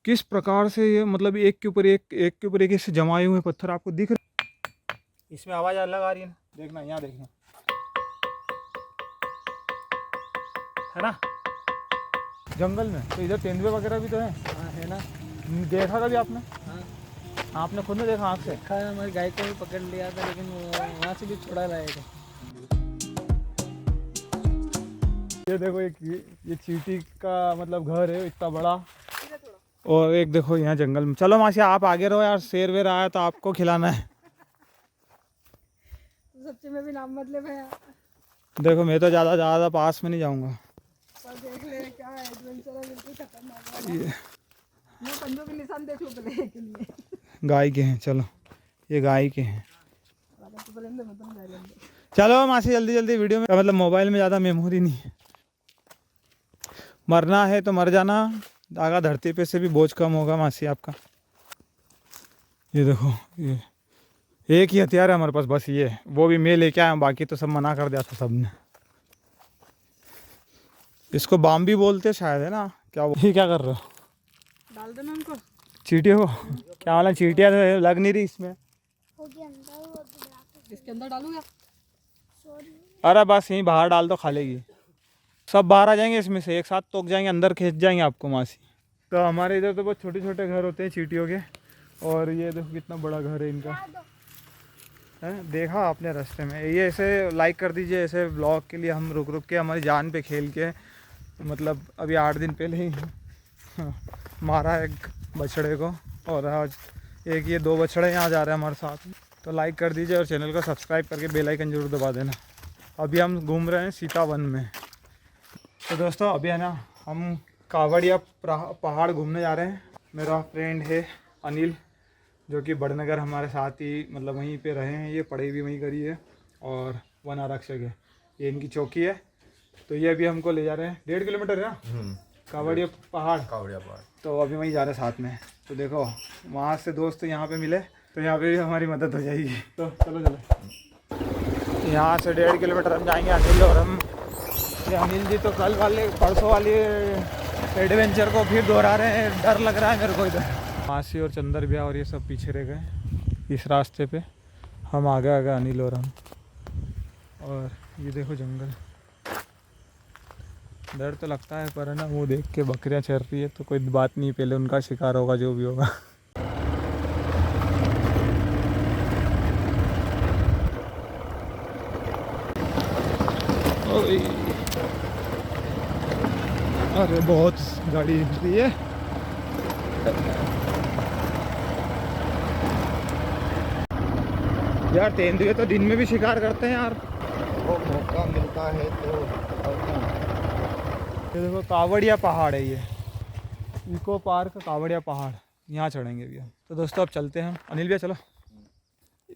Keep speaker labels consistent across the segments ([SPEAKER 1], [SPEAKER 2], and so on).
[SPEAKER 1] किस प्रकार से ये मतलब एक के ऊपर एक ऐसे जमाए हुए पत्थर आपको दिख रहे। इसमें आवाज़ अलग आ रही है ना, देखना यहाँ देखना, है ना जंगल में। तो इधर तेंदुए वगैरह भी तो है।
[SPEAKER 2] हाँ है ना।
[SPEAKER 1] देखा कभी आपने?
[SPEAKER 2] हाँ
[SPEAKER 1] आपने खुद ने देखा आँख से?
[SPEAKER 2] देखा है, हमारी गाय को भी पकड़ लिया था, लेकिन वो वहाँ से भी छुड़ा लाए थे।
[SPEAKER 1] ये देखो ये चींटी का मतलब घर है इतना बड़ा। और एक देखो यहाँ जंगल में। चलो मासी आप आगे रहो यार, शेर वेर आया तो आपको खिलाना है।
[SPEAKER 3] सच्ची में भी नाम मतलब है।
[SPEAKER 1] देखो मैं तो ज़्यादा पास में नहीं जाऊँगा।
[SPEAKER 3] पर देख ले क्या एडवेंचर है, बिल्कुल खतरनाक है। ये पंजों के निशान देख लो पहले के लिए।
[SPEAKER 1] गाय के हैं, चलो ये गाय के हैं।
[SPEAKER 3] तो पहले अंदर मत जाए।
[SPEAKER 1] चलो मासी जल्दी वीडियो में, मतलब मोबाइल में ज़्यादा मेमोरी नहीं है। मरना है तो मर जाना, आगा धरती पे से भी बोझ कम होगा मासी आपका। ये देखो ये एक ही हथियार है हमारे पास बस, ये वो भी मैं लेके आया हूँ, बाकी तो सब मना कर दिया था सबने। इसको बाम्बी बोलते शायद, है ना क्या? ये क्या कर रहे हो?
[SPEAKER 3] डाल देना उनको
[SPEAKER 1] चींटियों को? क्या वाला चींटियाँ तो लग नहीं रही इसमें।
[SPEAKER 3] इसके अंदर डालूंगा।
[SPEAKER 1] अरे बस यहीं बाहर डाल दो, खा लेगी। सब बाहर आ जाएंगे इसमें से, एक साथ तोक जाएंगे, अंदर खींच जाएंगे आपको मासी। तो हमारे इधर तो बहुत छोटे छोटे घर होते हैं चींटियों के, और ये देखो कितना बड़ा घर है इनका, है देखा आपने रास्ते में। ये ऐसे लाइक कर दीजिए, ऐसे ब्लॉग के लिए हम रुक के हमारी जान पे खेल के, मतलब अभी 8 दिन पहले ही मारा एक बछड़े को, और आज एक ये 2 बछड़े यहाँ जा रहे हैं हमारे साथ। तो लाइक कर दीजिए और चैनल को सब्सक्राइब करके बेल आइकन जरूर दबा देना। अभी हम घूम रहे हैं सीतावन में। तो दोस्तों अभी है ना हम कावड़िया पहाड़ घूमने जा रहे हैं। मेरा फ्रेंड है अनिल, जो कि बड़नगर हमारे साथ ही मतलब वहीं पे रहे हैं, ये पढ़ाई भी वहीं करी है और वन आरक्षक है, ये इनकी चौकी है। तो ये अभी हमको ले जा रहे हैं, 1.5 किलोमीटर है ना कावड़िया पहाड़। तो अभी वहीं जा रहे हैं साथ में। तो देखो वहाँ से दोस्त यहाँ पे मिले तो यहाँ पे भी हमारी मदद हो जाएगी। तो चलो यहाँ से 1.5 किलोमीटर हम जाएंगे अनिल और हम। ये अनिल जी तो कल वाले परसों वाले एडवेंचर को फिर दोहरा रहे हैं, डर लग रहा है मेरे को इधर। मासी और चंदर भैया और ये सब पीछे रह गए इस रास्ते पे, हम आगे अनिल और हम। और ये देखो जंगल, डर तो लगता है पर है ना, वो देख के बकरियां चर रही है तो कोई बात नहीं, पहले उनका शिकार होगा जो भी होगा। अरे बहुत गाड़ी हिलती है। यार तेंदुए तो दिन में भी शिकार करते हैं यार,
[SPEAKER 2] वो मौका मिलता है तो।
[SPEAKER 1] ये देखो कावड़िया पहाड़ है, ये इको पार्क कावड़िया पहाड़, यहाँ चढ़ेंगे अभी हम। तो दोस्तों अब चलते हैं हम, अनिल भैया चलो।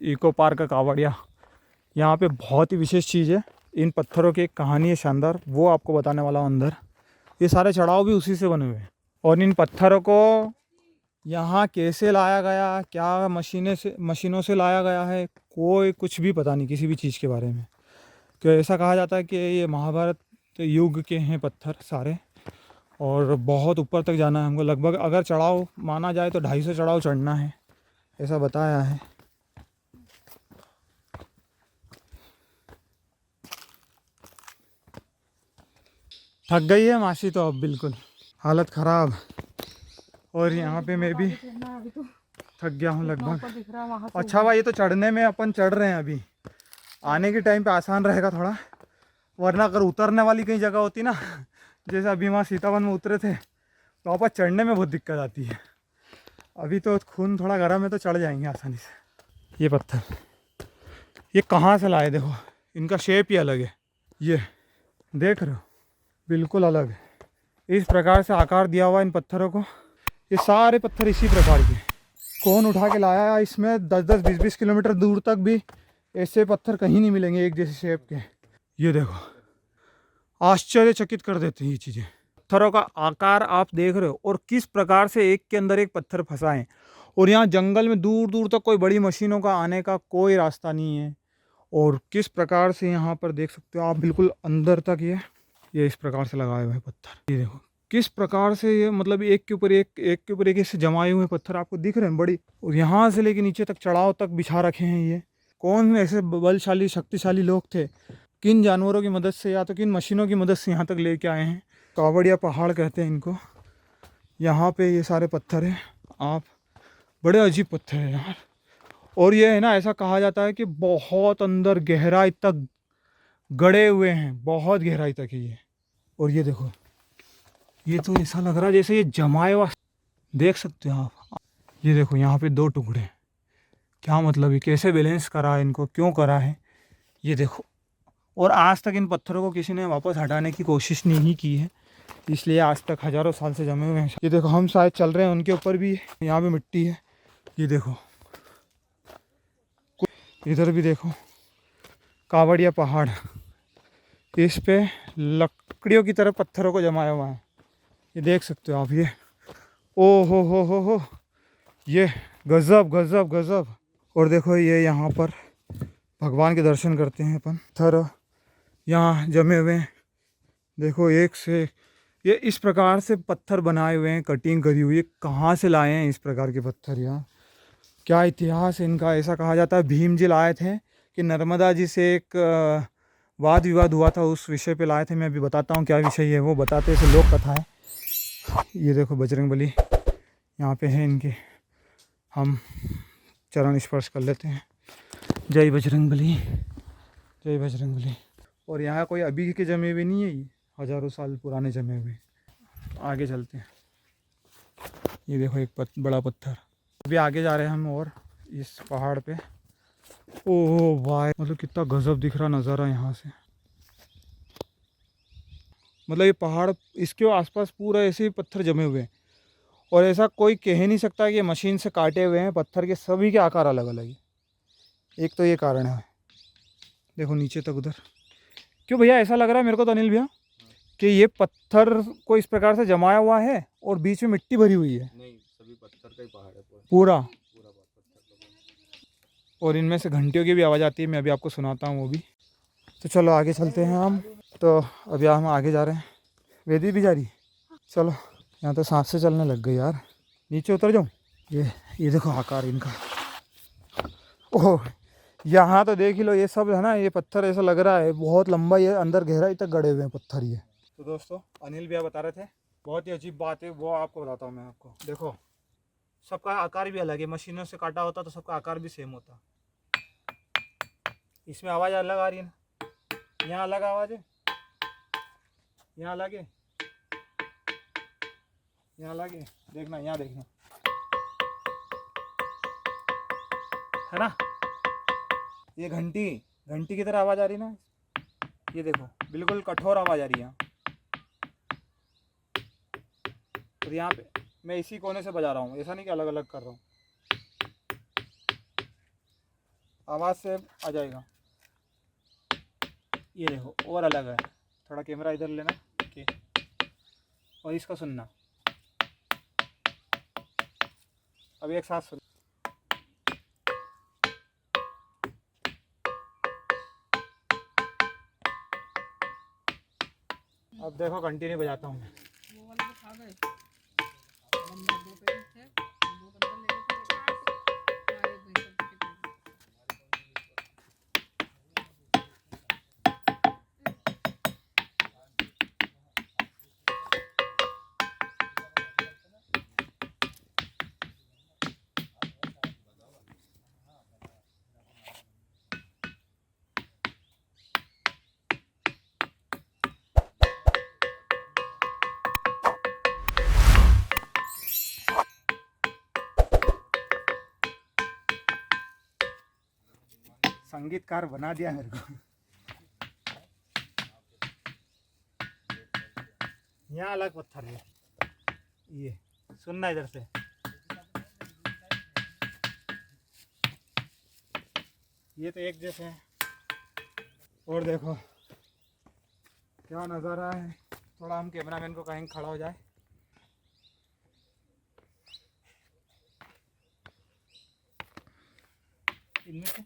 [SPEAKER 1] इको पार्क कावड़िया, यहाँ पे बहुत ही विशेष चीज़ है, इन पत्थरों की एक कहानी है शानदार, वो आपको बताने वाला हूँ अंदर। ये सारे चढ़ाव भी उसी से बने हुए हैं, और इन पत्थरों को यहाँ कैसे लाया गया, क्या मशीनों से लाया गया है, कोई कुछ भी पता नहीं किसी भी चीज़ के बारे में। तो ऐसा कहा जाता है कि ये महाभारत युग के हैं पत्थर सारे, और बहुत ऊपर तक जाना है हमको, लगभग अगर चढ़ाव माना जाए तो 250 चढ़ाव चढ़ना है, ऐसा बताया है। थक गई है मासी तो अब बिल्कुल हालत ख़राब, और यहाँ पे मैं भी थक गया हूँ लगभग। अच्छा भाई ये तो चढ़ने में अपन चढ़ रहे हैं अभी, आने के टाइम पे आसान रहेगा थोड़ा, वरना अगर उतरने वाली कहीं जगह होती ना, जैसे अभी वहाँ सीतावन में उतरे थे, तो वापस चढ़ने में बहुत दिक्कत आती है। अभी तो खून थोड़ा गर्म है तो चढ़ जाएंगे आसानी से। ये पत्थर ये कहाँ से लाए, देखो इनका शेप ही अलग है, ये देख रहे हो बिल्कुल अलग है। इस प्रकार से आकार दिया हुआ इन पत्थरों को, ये सारे पत्थर इसी प्रकार के। कौन उठा के लाया है, इसमें 10-10 20-20 किलोमीटर दूर तक भी ऐसे पत्थर कहीं नहीं मिलेंगे एक जैसे शेप के। ये देखो आश्चर्यचकित कर देते हैं ये चीज़ें। पत्थरों का आकार आप देख रहे हो, और किस प्रकार से एक के अंदर एक पत्थर फंसा है, और यहाँ जंगल में दूर दूर तक कोई बड़ी मशीनों का आने का कोई रास्ता नहीं है। और किस प्रकार से यहाँ पर देख सकते हो आप बिल्कुल अंदर तक ये इस प्रकार से लगाए हुए हैं पत्थर। ये देखो किस प्रकार से ये मतलब एक के ऊपर एक ऐसे जमाए हुए पत्थर आपको दिख रहे हैं बड़ी, और यहाँ से लेके नीचे तक चढ़ाव तक बिछा रखे हैं। ये कौन ऐसे बलशाली शक्तिशाली लोग थे, किन जानवरों की मदद से या तो किन मशीनों की मदद से यहाँ तक लेके आए हैं। कावड़िया पहाड़ कहते हैं इनको। यहाँ पे ये सारे पत्थर हैं, आप बड़े अजीब पत्थर हैं यार। और ये है ना, ऐसा कहा जाता है कि बहुत अंदर गहराई तक गड़े हुए हैं, बहुत गहराई तक है ये। और ये देखो, ये तो ऐसा लग रहा है जैसे ये जमाए हुआ, देख सकते हो आप। ये देखो यहाँ पे 2 टुकड़े, क्या मतलब है, कैसे बैलेंस करा है इनको, क्यों करा है ये देखो। और आज तक इन पत्थरों को किसी ने वापस हटाने की कोशिश नहीं की है, इसलिए आज तक हज़ारों साल से जमे हुए हैं। ये देखो हम शायद चल रहे हैं उनके ऊपर भी, यहाँ पे मिट्टी है। ये देखो इधर भी देखो, कावड़िया पहाड़, इस पे लकड़ियों की तरह पत्थरों को जमाया हुआ है। ये देख सकते हो आप, ये ओ हो, ये गजब गजब गजब। और देखो ये यहाँ पर भगवान के दर्शन करते हैं अपन। पत्थर यहाँ जमे हुए हैं, देखो एक से ये इस प्रकार से पत्थर बनाए हुए हैं, कटिंग करी हुई है। कहाँ से लाए हैं इस प्रकार के पत्थर यार, क्या इतिहास है इनका। ऐसा कहा जाता है भीम जी लाए थे कि नर्मदा जी से एक वाद विवाद हुआ था, उस विषय पे लाए थे। मैं अभी बताता हूँ क्या विषय है, वो बताते हैं, लोक कथा है। ये देखो बजरंगबली यहाँ पे है इनके, हम चरण स्पर्श कर लेते हैं। जय बजरंगबली, जय बजरंगबली। और यहाँ कोई अभी के जमे हुए नहीं है, ये हज़ारों साल पुराने जमे हुए। आगे चलते हैं, ये देखो एक बड़ा पत्थर। अभी आगे जा रहे हैं हम और इस पहाड़ पे। ओह भाई, मतलब कितना गजब दिख रहा नज़ारा यहाँ से। मतलब ये पहाड़, इसके आसपास पूरा ऐसे ही पत्थर जमे हुए हैं, और ऐसा कोई कह नहीं सकता कि ये मशीन से काटे हुए हैं। पत्थर के सभी के आकार अलग अलग है, एक तो ये कारण है। देखो नीचे तक उधर, क्यों भैया ऐसा लग रहा है मेरे को तो अनिल भैया कि ये पत्थर को इस प्रकार से जमाया हुआ है और बीच में मिट्टी भरी हुई है।
[SPEAKER 2] नहीं, सभी पत्थर का ही पहाड़ है
[SPEAKER 1] पूरा।
[SPEAKER 2] पूरा पत्थर का।
[SPEAKER 1] और इनमें से घंटियों की भी आवाज़ आती है, मैं अभी आपको सुनाता हूँ वो भी। तो चलो आगे चलते हैं हम। तो अभी हम आगे जा रहे हैं, वेदी भी जा रही। चलो, यहाँ तो सांस से चलने लग गई यार। नीचे उतर जाऊँ। ये देखो आकार इनका। ओह, यहाँ तो देख ही लो, ये सब है ना, ये पत्थर ऐसा लग रहा है बहुत लंबा, ये अंदर गहराई तक गड़े हुए हैं पत्थर ये। तो दोस्तों अनिल भैया बता रहे थे, बहुत ही अजीब बात है, वो आपको बताता हूँ मैं आपको। देखो सबका आकार भी अलग है, मशीनों से काटा होता तो सबका आकार भी सेम होता। इसमें आवाज़ अलग आ रही है ना, यहाँ अलग आवाज़ है, यहाँ अलग है, यहाँ अलग है। देखना, यहाँ देखना, है ना, ये घंटी की तरह आवाज़ आ रही है ना। ये देखो बिल्कुल कठोर आवाज़ आ रही है यहाँ। और यहाँ पे मैं इसी कोने से बजा रहा हूँ, ऐसा नहीं कि अलग अलग कर रहा हूँ, आवाज़ से आ जाएगा। ये देखो और अलग है, थोड़ा कैमरा इधर लेना ओके, और इसका सुनना, अभी एक साथ सुन। अब देखो कंटिन्यू बजाता हूँ मैं।
[SPEAKER 3] वो वाले तो खा गए, लंबा 2 पेज थे, 2 बंडल ले गए थे। हाँ, एक भैंस के पेट में।
[SPEAKER 1] संगीतकार बना दिया मेरे को। यहाँ अलग पत्थर है, ये सुनना इधर से। ये तो एक जैसे हैं। और देखो क्या नज़ारा है। थोड़ा हम कैमरामैन को कहेंगे खड़ा हो जाए। इनमें से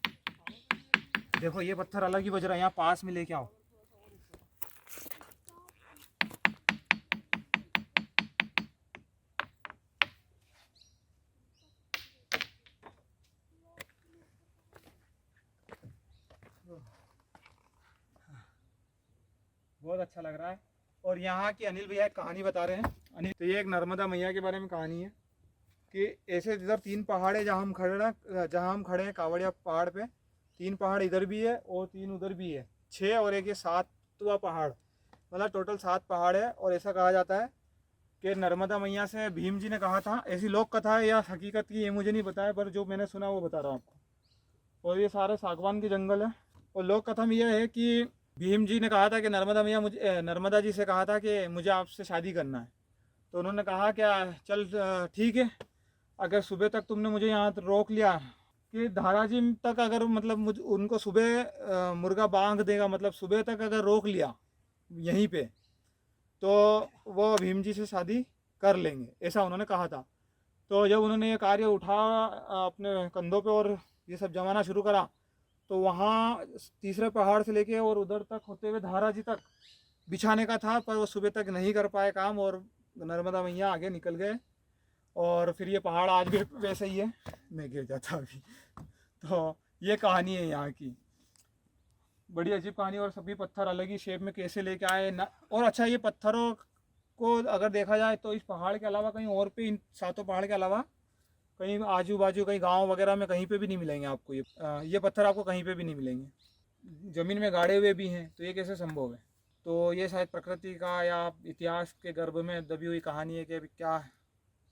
[SPEAKER 1] देखो ये पत्थर अलग ही बज रहा है, यहाँ पास में लेके आओ। बहुत अच्छा लग रहा है। और यहाँ की अनिल भैया एक कहानी बता रहे हैं। अनिल, तो ये एक नर्मदा मैया के बारे में कहानी है कि ऐसे इधर 3 पहाड़ है जहाँ हम खड़े हैं कावड़िया पहाड़ पे। 3 पहाड़ इधर भी है और 3 उधर भी है, 6 और एक ये 7वां पहाड़, मतलब टोटल 7 पहाड़ है। और ऐसा कहा जाता है कि नर्मदा मैया से भीम जी ने कहा था, ऐसी लोक कथा है या हकीकत की ये मुझे नहीं पता है, पर जो मैंने सुना वो बता रहा हूँ आपको। और ये सारे सागवान के जंगल है। और लोक कथा में यह है कि भीम जी ने कहा था कि नर्मदा जी से कहा था कि मुझे आपसे शादी करना है। तो उन्होंने कहा क्या चल ठीक है, अगर सुबह तक तुमने मुझे यहाँ रोक लिया कि धारा जी तक, अगर मतलब उनको सुबह मुर्गा बांध देगा, मतलब सुबह तक अगर रोक लिया यहीं पे, तो वो भीम जी से शादी कर लेंगे, ऐसा उन्होंने कहा था। तो जब उन्होंने ये कार्य उठा अपने कंधों पे और ये सब जमाना शुरू करा, तो वहाँ 3रे पहाड़ से लेके और उधर तक होते हुए धारा जी तक बिछाने का था, पर वो सुबह तक नहीं कर पाए काम, और नर्मदा मैया आगे निकल गए। और फिर ये पहाड़ आज भी वैसे ही है, मैं गिर जाता अभी। तो ये कहानी है यहाँ की, बड़ी अजीब कहानी। और सभी पत्थर अलग ही शेप में कैसे लेके आए ना। और अच्छा, ये पत्थरों को अगर देखा जाए तो इस पहाड़ के अलावा कहीं और पे, इन 7 पहाड़ के अलावा कहीं आजू बाजू कहीं गांव वगैरह में कहीं पे भी नहीं मिलेंगे आपको। ये पत्थर आपको कहीं पे भी नहीं मिलेंगे। ज़मीन में गाड़े हुए भी हैं, तो ये कैसे संभव है? तो ये शायद प्रकृति का या इतिहास के गर्भ में दबी हुई कहानी है कि अभी क्या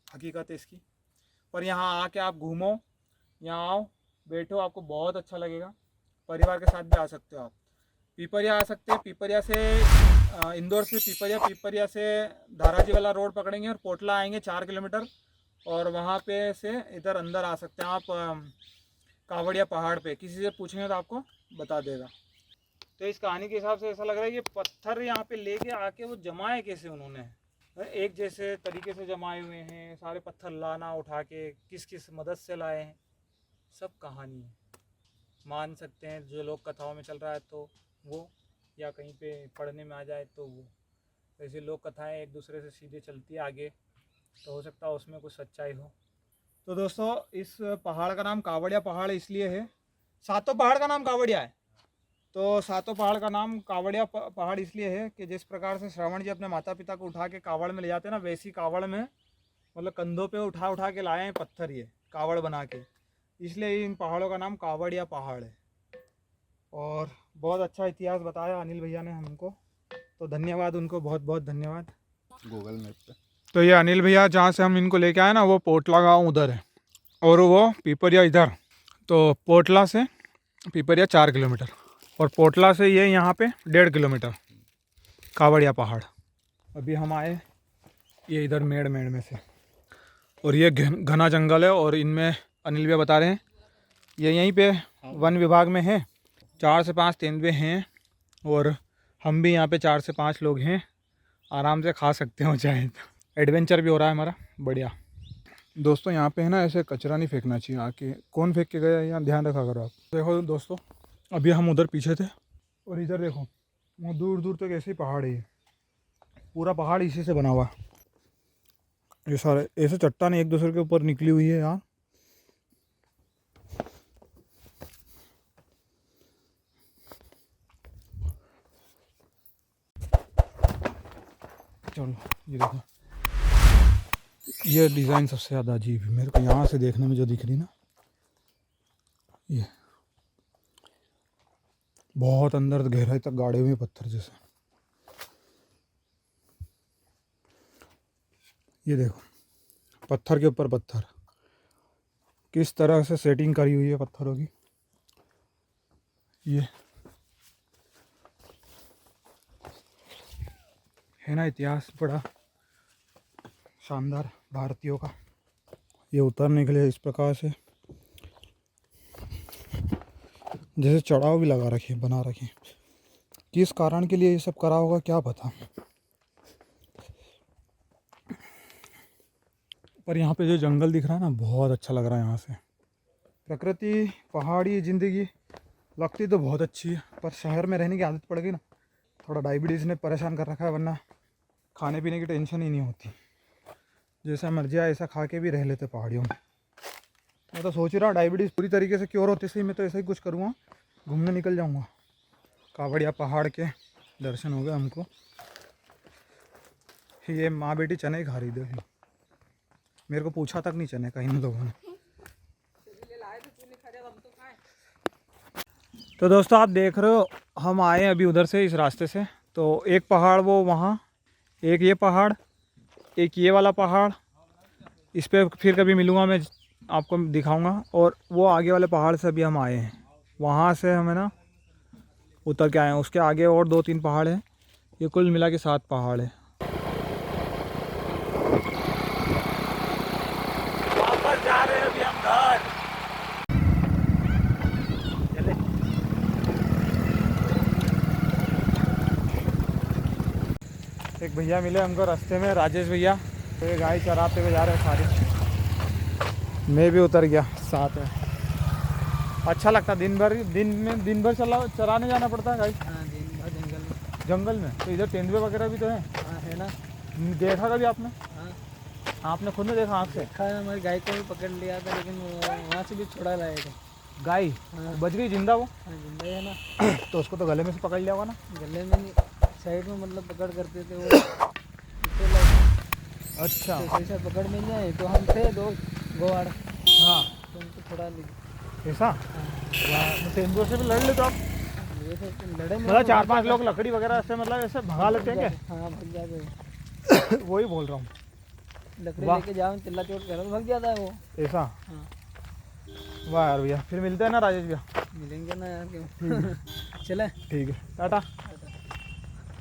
[SPEAKER 1] हकीकत है इसकी। पर यहाँ आके आप घूमो, यहाँ आओ, बैठो, आपको बहुत अच्छा लगेगा। परिवार के साथ भी आ सकते हो आप। पीपरिया आ सकते हैं, पीपरिया से इंदौर से पीपरिया से धाराजी वाला रोड पकड़ेंगे और पोटला आएंगे 4 किलोमीटर, और वहाँ पे से इधर अंदर आ सकते हैं आप कावड़िया पहाड़ पे। किसी से पूछेंगे तो आपको बता देगा। तो इस कहानी के हिसाब से ऐसा लग रहा है कि पत्थर यहाँ पे लेके आके वो जमाए कैसे उन्होंने, एक जैसे तरीके से जमाए हुए हैं। सारे पत्थर लाना उठा के किस किस मदद से लाए हैं, सब कहानी है। मान सकते हैं जो लोग कथाओं में चल रहा है तो वो, या कहीं पे पढ़ने में आ जाए तो वो। ऐसे लोक कथाएं एक दूसरे से सीधे चलती है आगे, तो हो सकता है उसमें कुछ सच्चाई हो। तो दोस्तों, इस पहाड़ का नाम कावड़िया पहाड़ इसलिए है, 7 पहाड़ का नाम कावड़िया है, तो 7 पहाड़ का नाम कावड़िया पहाड़ इसलिए है कि जिस प्रकार से श्रवण जी अपने माता पिता को उठा के कावड़ में ले जाते हैं ना, वैसी कावड़ में मतलब कंधों पे उठा के लाए हैं पत्थर, ये कावड़ बना के, इसलिए इन पहाड़ों का नाम कावड़िया पहाड़ है। और बहुत अच्छा इतिहास बताया अनिल भैया ने हमको, तो धन्यवाद उनको, बहुत बहुत धन्यवाद।
[SPEAKER 4] गूगल मैप पे।
[SPEAKER 1] तो ये अनिल भैया जहाँ से हम इनको लेके आए ना, वो पोटला गांव उधर है और वो पीपरिया इधर। तो पोटला से पीपरिया 4 किलोमीटर, और पोटला से ये यहाँ पे 1.5 किलोमीटर कावड़िया पहाड़। अभी हम आए ये इधर मेड़ में से, और ये घना जंगल है। और इनमें अनिल भैया बता रहे हैं ये यहीं पे वन विभाग में है, 4 से 5 तेंदुए हैं, और हम भी यहाँ पे 4 से 5 लोग हैं, आराम से खा सकते हो चाहे तो। एडवेंचर भी हो रहा है हमारा, बढ़िया। दोस्तों यहाँ पे है ना, ऐसे कचरा नहीं फेंकना चाहिए, आके कौन फेंक के गया यहाँ ध्यान रखा करो आप। देखो दोस्तों, अभी हम उधर पीछे थे, और इधर देखो वहाँ दूर दूर तक ऐसे ही पहाड़ है, पूरा पहाड़ इसी से बना हुआ। ये सारे ऐसे चट्टान एक दूसरे के ऊपर निकली हुई है यहाँ। चलो ये देखो, ये डिज़ाइन सबसे ज़्यादा अजीब है मेरे को यहाँ से देखने में, जो दिख रही ना, ये बहुत अंदर गहराई तक गाड़े हुए पत्थर जैसे। ये देखो पत्थर के ऊपर पत्थर, किस तरह से सेटिंग करी हुई है पत्थरों की। ये है ना इतिहास बड़ा शानदार भारतीयों का। ये उतरने के लिए इस प्रकार से जैसे चढ़ाव भी लगा रखे, बना रखे। किस कारण के लिए ये सब करा होगा क्या पता। पर यहाँ पे जो जंगल दिख रहा है ना, बहुत अच्छा लग रहा है यहाँ से। प्रकृति, पहाड़ी ज़िंदगी लगती तो बहुत अच्छी है, पर शहर में रहने की आदत पड़ गई ना, थोड़ा डायबिटीज़ ने परेशान कर रखा है, वरना खाने पीने की टेंशन ही नहीं होती। जैसा मर्जी आए ऐसा खा के भी रह लेते पहाड़ियों में। मैं तो सोच रहा डायबिटीज़ पूरी तरीके से क्योर होते से ही मैं तो ऐसा ही कुछ करूँगा, घूमने निकल जाऊँगा कावड़िया पहाड़ के दर्शन हो गए हमको। ये माँ बेटी चने ही खा रही थी, मेरे को पूछा तक नहीं चने का इन लोगों ने। तो दोस्तों आप देख रहे हो हम आए हैं अभी उधर से, इस रास्ते से। तो एक पहाड़ वो वहाँ, एक ये पहाड़, एक ये वाला पहाड़, इस पे फिर कभी मिलूँगा मैं, आपको दिखाऊंगा। और वो आगे वाले पहाड़ से अभी हम आए हैं, वहाँ से हमें ना उतर के आए हैं। उसके आगे और 2-3 पहाड़ हैं, ये कुल मिला के 7 पहाड़ है। वापस जा रहे हैं अभी हम घर। एक भैया मिले हमको रास्ते में, राजेश भैया, तो ये गाय चराते हुए जा रहे हैं सारे। मैं भी उतर गया साथ में। अच्छा लगता, दिन भर चराने जाना पड़ता है गाय
[SPEAKER 2] हाँ दिन भर जंगल में।
[SPEAKER 1] जंगल में। तो इधर तेंदुए वगैरह भी तो हैं,
[SPEAKER 2] हाँ है ना।
[SPEAKER 1] देखा कभी आपने?
[SPEAKER 2] हाँ
[SPEAKER 1] आपने खुद ने देखा आँख से?
[SPEAKER 2] देखा है, हमारी गाय को भी पकड़ लिया था, लेकिन वहाँ से भी छुड़ा लाए थे।
[SPEAKER 1] गाय
[SPEAKER 2] हाँ
[SPEAKER 1] बच गई जिंदा वो?
[SPEAKER 2] हाँ जिंदा है ना।
[SPEAKER 1] तो उसको तो गले में से पकड़ लिया होगा ना?
[SPEAKER 2] गले में नहीं, साइड में मतलब पकड़ करते थे वो। तो like
[SPEAKER 1] अच्छा
[SPEAKER 2] ऐसा पकड़ मिल जाए तो हम थे 2 गोवाड़,
[SPEAKER 1] हाँ,
[SPEAKER 2] तो उनको छुड़ा ली।
[SPEAKER 1] ऐसा? तेंदुए से भी लड़ लेते आप?
[SPEAKER 2] ये तो लड़े में
[SPEAKER 1] मतलब 4-5 लोग लकड़ी वगैरह से मतलब ऐसे भगा लेते हैं क्या?
[SPEAKER 2] हाँ भग जाते हैं।
[SPEAKER 1] वही बोल रहा हूँ।
[SPEAKER 2] लकड़ी
[SPEAKER 1] वाह।
[SPEAKER 2] लेके जाओ, चिल्ला चोट करो तो भग जाता है वो।
[SPEAKER 1] ऐसा?
[SPEAKER 2] हाँ
[SPEAKER 1] वाह यार भैया, फिर मिलते हैं ना राजेश भैया।
[SPEAKER 2] मिलेंगे ना यार, क्यों। चले।
[SPEAKER 1] ठीक है, टाटा।